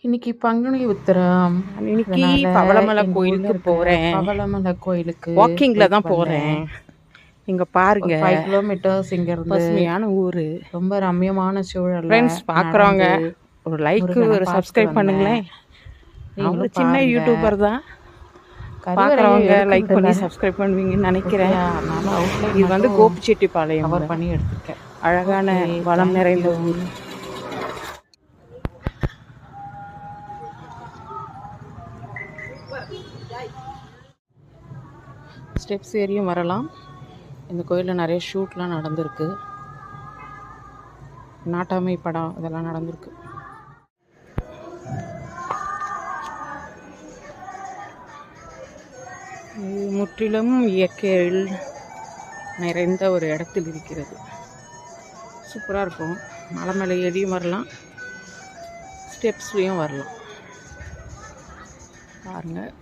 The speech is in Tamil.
இன்னைக்கு பங்குனி உத்திரம். இன்னைக்கு அதனால பவளமலை எங்க ஊர்ல கோயிலுக்கு இருக்க போகிறேன். பவளமலை கோயிலுக்கு வாக்கிங்கில் போயிட்டு தான் போகிறேன். வந்தேன். இங்கே ஒரு பாருங்க, 5 கிலோமீட்டர்ஸ் இங்கேருந்து. பசுமையான ஊர். ரொம்ப ரம்யமான சூழல்ல ஃப்ரெண்ட்ஸ் பார்க்குறவங்க நடந்து ஒரு லைக்கு முருகனை ஒரு பார்த்துட்டு சப்ஸ்கிரைப் வந்தேன். பண்ணுங்களேன். நான் ஒரு நீங்களும் சின்ன பாருங்க. யூடியூபர் தான். கருவறையை பார்க்குறவங்க எடுக்க லைக் பண்ணி விடல. சப்ஸ்கிரைப் பண்ணுவீங்கன்னு நினைக்கிறேன். ஓகேயா? அதனால அவுட்லைன் இது வந்து மட்டும் கோபிச்செட்டிப்பாளையம், கவர் பண்ணி எடுத்துருக்கேன். அழகான ஓகே, வளம் நிறைந்த தேங்க்யூ. ஊர். ஸ்டெப்ஸ் ஏறியும் வரலாம். இந்த கோயிலில் நிறைய ஷூட்லாம் நடந்திருக்கு. நாட்டாமை படம் இதெல்லாம் நடந்திருக்கு. இது முற்றிலும் இயற்கையில் நிறைந்த ஒரு இடத்தில் இருக்கிறது. சூப்பராக இருக்கும். மலை மேலே ஏறியும் வரலாம், ஸ்டெப்ஸ்லேயும் வரலாம். பாருங்கள்.